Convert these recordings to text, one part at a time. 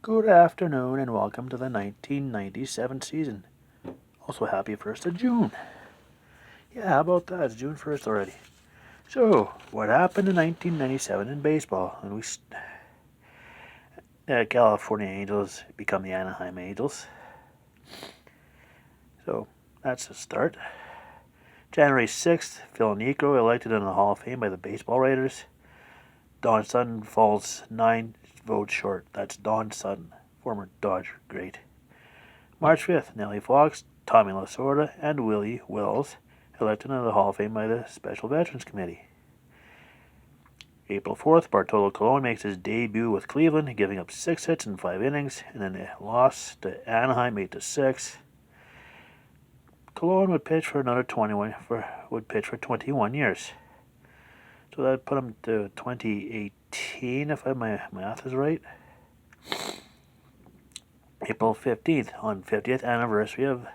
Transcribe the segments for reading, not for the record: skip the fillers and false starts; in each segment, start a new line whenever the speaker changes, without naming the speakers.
Good afternoon and welcome to the 1997 season. Also happy 1st of June. Yeah, how about that? It's June 1st already. So, what happened in 1997 in baseball? And California Angels become the Anaheim Angels. So, that's the start. January 6th, Phil Niekro elected in the Hall of Fame by the baseball writers. Don Sutton falls 9 votes short. That's Don Sutton, former Dodger great. March 5th, Nellie Fox, Tommy Lasorda, and Willie Wills elected into the Hall of Fame by the Special Veterans Committee. April 4th, Bartolo Colon makes his debut with Cleveland, giving up 6 hits in 5 innings, and then a loss to Anaheim 8-6. Colon would pitch for 21 years. So that put him to 2018, if my math is right. April 15th, on 50th anniversary of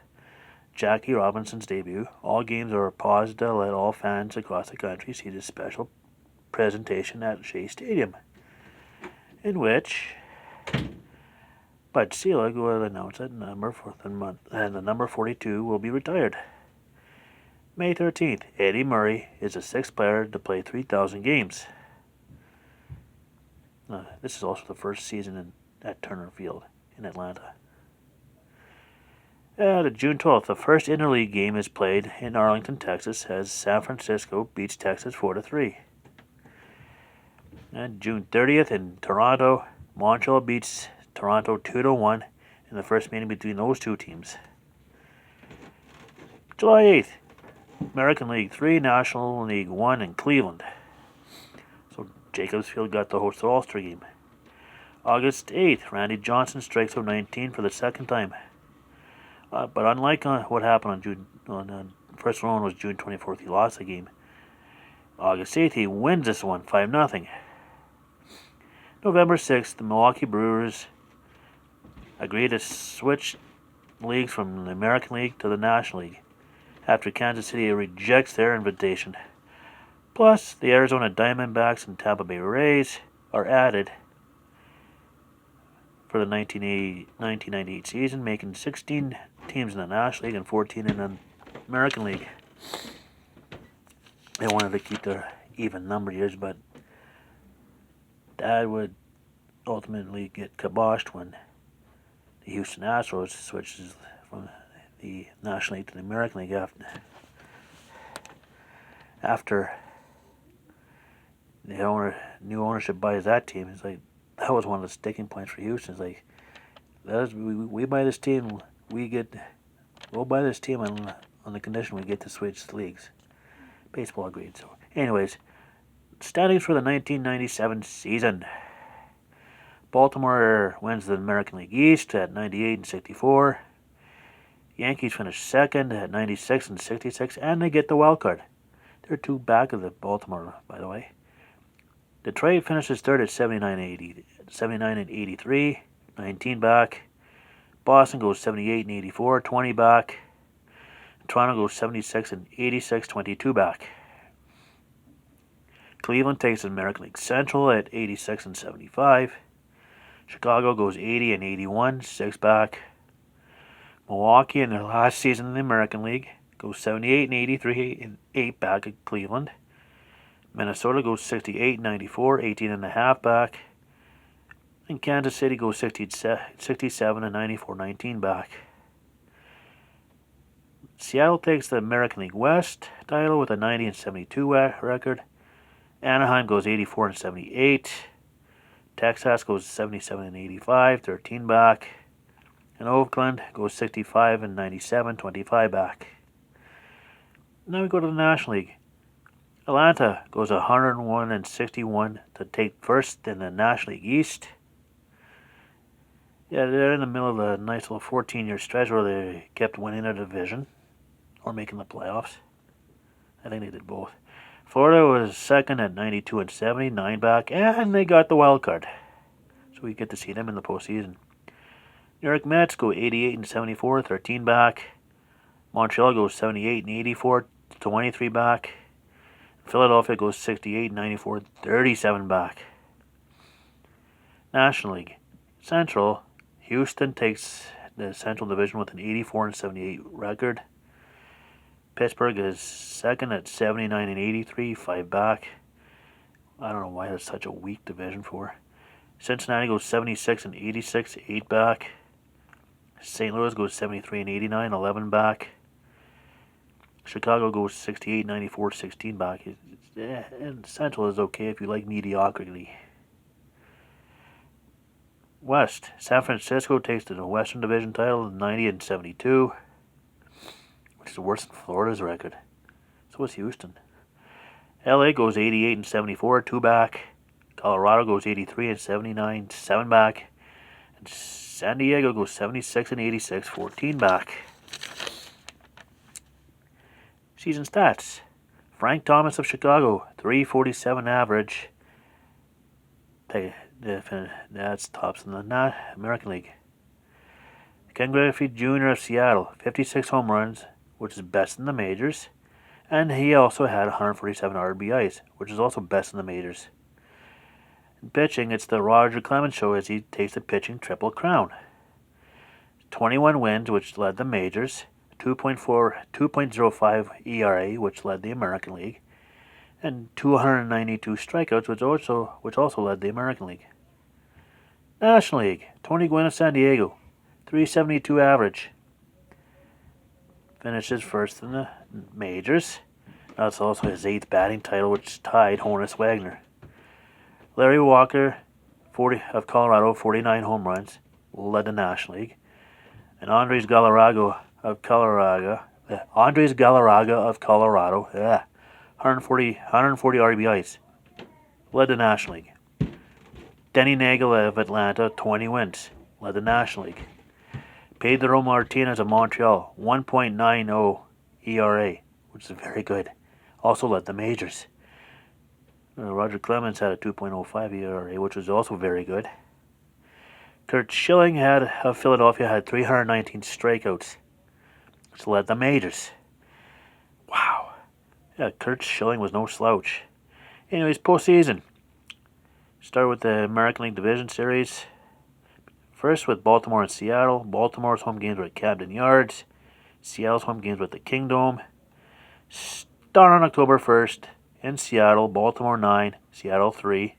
Jackie Robinson's debut, all games are paused to let all fans across the country see this special presentation at Shea Stadium, in which Bud Selig will announce that the number 42 will be retired. May 13th, Eddie Murray is the 6th player to play 3,000 games. This is also the first season at Turner Field in Atlanta. June 12th, the first interleague game is played in Arlington, Texas, as San Francisco beats Texas 4-3. And June 30th in Toronto, Montreal beats Toronto 2-1 in the first meeting between those two teams. July 8th, American League 3, National League 1 in Cleveland. So Jacobs Field got to host the All-Star game. August 8th, Randy Johnson strikes out 19 for the second time. But unlike what happened on first round was June 24th, he lost the game. August 8th, he wins this one, 5-0. November 6th, the Milwaukee Brewers agree to switch leagues from the American League to the National League after Kansas City rejects their invitation. Plus, the Arizona Diamondbacks and Tampa Bay Rays are added for the 1998 season, making 16 teams in the National League and 14 in the American League. They wanted to keep their even number years, but that would ultimately get kiboshed when the Houston Astros switches from the National League to the American League after the new ownership buys that team. It's like that was one of the sticking points for Houston. It's like we buy this team, we'll buy this team on the condition we get to switch leagues. Baseball agreed. So, anyways, standings for the 1997 season. Baltimore wins the American League East at 98-64. Yankees finish second at 96-66, and they get the wild card. They're 2 back of the Baltimore, by the way. Detroit finishes third at 79-83, 19 back. Boston goes 78-84, 20 back. Toronto goes 76-86, 22 back. Cleveland takes the American League Central at 86-75. Chicago goes 80-81, 6 back. Milwaukee, in their last season in the American League, goes 78-83 and 8 back at Cleveland. Minnesota goes 68-94, 18.5 back. And Kansas City goes 67-94, 19 back. Seattle takes the American League West title with a 90-72 record. Anaheim goes 84-78. Texas goes 77-85, 13 back. And Oakland goes 65-97, 25 back. Now we go to the National League. Atlanta goes 101-61 to take first in the National League East. Yeah, they're in the middle of a nice little 14-year stretch where they kept winning a division or making the playoffs. I think they did both. Florida was second at 92-70, 9 back, and they got the wild card. So we get to see them in the postseason. New York Mets go 88-74, 13 back. Montreal goes 78-84, 23 back. Philadelphia goes 68-94, 37 back. National League. Central, Houston takes the Central Division with an 84-78 record. Pittsburgh is second at 79-83, 5 back. I don't know why that's such a weak division for. Cincinnati goes 76-86, 8 back. St. Louis goes 73-89, 11 back. Chicago goes 68-94, 16 back. And Central is okay if you like mediocrity. West, San Francisco takes the Western Division title 90-72, which is worse than Florida's record. So is Houston. LA goes 88-74, 2 back. Colorado goes 83-79, 7 back. And San Diego goes 76-86, 14 back. Season stats. Frank Thomas of Chicago, 347 average. That's tops in the American League. Ken Griffey Jr. of Seattle, 56 home runs, which is best in the majors. And he also had 147 RBIs, which is also best in the majors. In pitching, it's the Roger Clemens show as he takes the pitching triple crown. 21 wins, which led the majors. 2.05 ERA, which led the American League. And 292 strikeouts, which also led the American League. National League, Tony Gwynn of San Diego, 372 average. Finishes first in the majors. That's also his 8th batting title, which tied Honus Wagner. Larry Walker, 40 of Colorado, 49 home runs, led the National League. And Andres Galarraga of Colorado, 140 RBIs, led the National League. Denny Nagel of Atlanta, 20 wins, led the National League. Pedro Martinez of Montreal, 1.90 ERA, which is very good, also led the majors. Roger Clemens had a 2.05 ERA, which was also very good. Kurt Schilling of Philadelphia had 319 strikeouts, which led the majors. Wow. Yeah, Kurt Schilling was no slouch. Anyways, postseason. Start with the American League Division Series. First with Baltimore and Seattle. Baltimore's home games were at Camden Yards. Seattle's home games were at the Kingdome. Start on October 1st in Seattle. Baltimore 9, Seattle 3.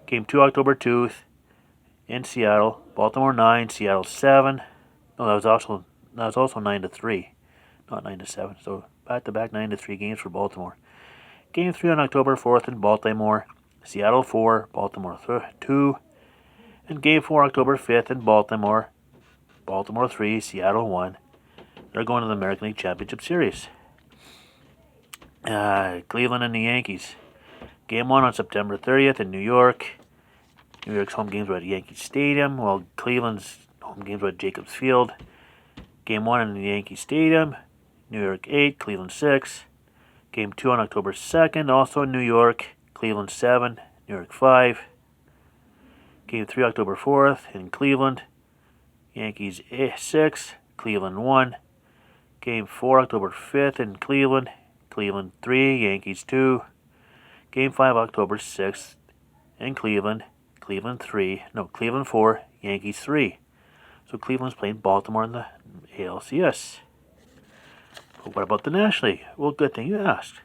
Game 2 October 2nd in Seattle. Baltimore 9, Seattle 7. No, that was also 9-3, not 9-7. So back-to-back 9-3 games for Baltimore. Game 3 on October 4th in Baltimore. Seattle 4, Baltimore 2. And Game 4 October 5th in Baltimore. Baltimore 3, Seattle 1. They're going to the American League Championship Series. Cleveland and the Yankees. Game 1 on September 30th in New York. New York's home games were at Yankee Stadium, while Cleveland's home games were at Jacobs Field. Game 1 in the Yankee Stadium. New York 8, Cleveland 6. Game 2 on October 2nd, also in New York. Cleveland 7, New York 5. Game 3 October 4th in Cleveland. Yankees 6, Cleveland 1. Game 4 October 5th in Cleveland. Cleveland 3, Yankees 2. Game 5 October 6th in Cleveland. Cleveland 4, Yankees 3. So Cleveland's playing Baltimore in the ALCS. But what about the National League? Well, good thing you asked.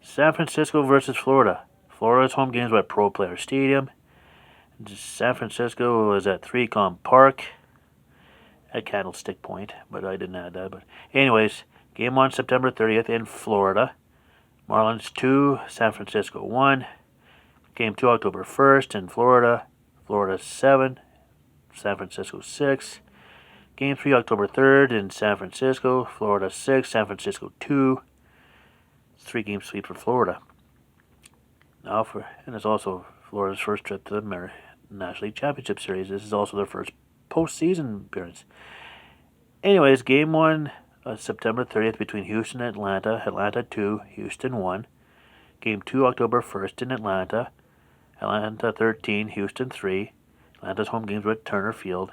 San Francisco versus Florida. Florida's home games were at Pro Player Stadium. San Francisco was at 3Com Park at Candlestick Point, but I didn't add that. But anyways, game 1 September 30th in Florida. Marlins 2, San Francisco 1. Game 2 October 1st in Florida. Florida 7, San Francisco 6. Game 3 October 3rd in San Francisco. Florida 6, San Francisco 2. 3-game sweep for Florida. And it's also Florida's first trip to the National League Championship Series. This is also their first postseason appearance. Anyways, game 1 September 30th between Houston and Atlanta. Atlanta 2, Houston 1. Game 2 October 1st in Atlanta. Atlanta 13, Houston 3. Atlanta's home games were at Turner Field.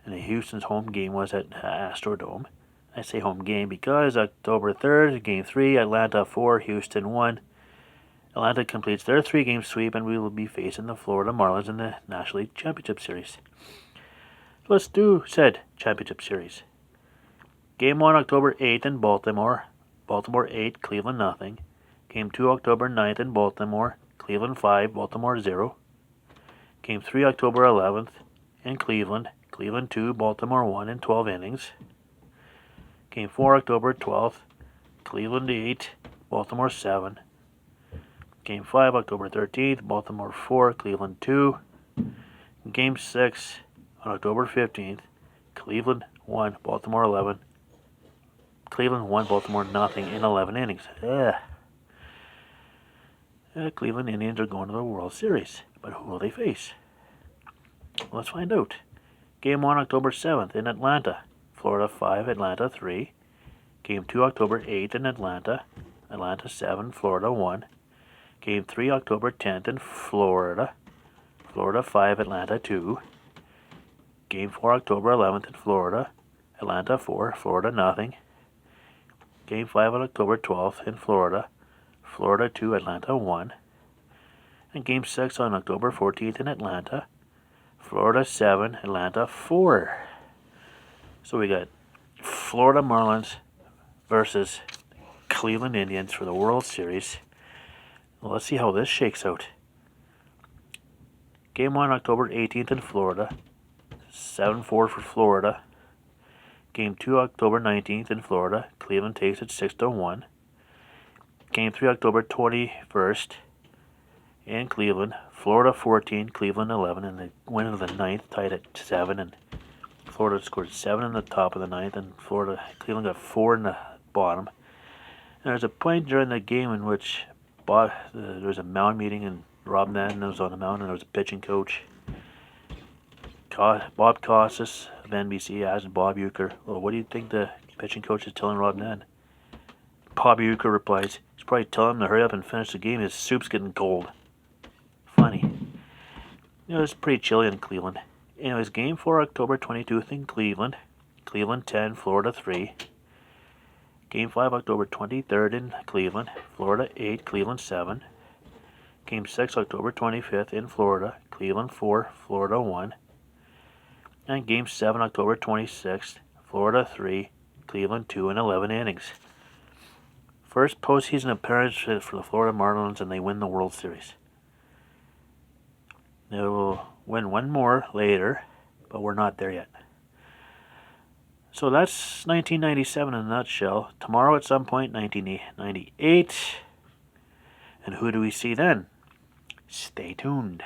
And Houston's home game was at Astrodome. I say home game because October 3rd, Game 3, Atlanta 4, Houston 1. Atlanta completes their 3-game sweep, and we will be facing the Florida Marlins in the National League Championship Series. Let's do said Championship Series. Game 1, October 8th in Baltimore. Baltimore 8, Cleveland nothing. Game 2, October 9th in Baltimore. Cleveland 5, Baltimore 0. Game 3, October 11th in Cleveland. Cleveland 2, Baltimore 1 in 12 innings. Game 4, October 12th. Cleveland 8, Baltimore 7. Game 5, October 13th, Baltimore 4, Cleveland 2. Game 6, on October 15th, Cleveland 1, Baltimore 11. Cleveland 1, Baltimore nothing in 11 innings. Cleveland Indians are going to the World Series, but who will they face? Let's find out. Game 1, October 7th in Atlanta, Florida 5, Atlanta 3. Game 2, October 8th in Atlanta, Atlanta 7, Florida 1. Game 3, October 10th in Florida, Florida 5, Atlanta 2. Game 4, October 11th in Florida, Atlanta 4, Florida nothing. Game 5 on October 12th in Florida, Florida 2, Atlanta 1. And Game 6 on October 14th in Atlanta, Florida 7, Atlanta 4. So we got Florida Marlins versus Cleveland Indians for the World Series. Well, let's see how this shakes out. Game 1, October 18th in Florida, 7-4 for Florida. Game 2, October 19th in Florida, Cleveland takes it 6-1. Game 3, October 21st in Cleveland, Florida 14, Cleveland 11, and the win of the 9th tied at 7. And Florida scored 7 in the top of the 9th, and Cleveland got 4 in the bottom. And there's a point during the game in which there was a mound meeting, and Rob Mann was on the mound, and there was a pitching coach. Bob Costas of NBC asked Bob Uecker, well, what do you think the pitching coach is telling Rob Mann? Bob Uecker replies, he's probably telling him to hurry up and finish the game. His soup's getting cold. Funny. It was pretty chilly in Cleveland. Anyways, Game 4, October 22nd in Cleveland. Cleveland 10, Florida 3. Game 5, October 23rd in Cleveland, Florida 8, Cleveland 7. Game 6, October 25th in Florida, Cleveland 4, Florida 1. And Game 7, October 26th, Florida 3, Cleveland 2 in 11 innings. First postseason appearance for the Florida Marlins, and they win the World Series. They will win one more later, but we're not there yet. So that's 1997 in a nutshell. Tomorrow at some point, 1998. And who do we see then? Stay tuned.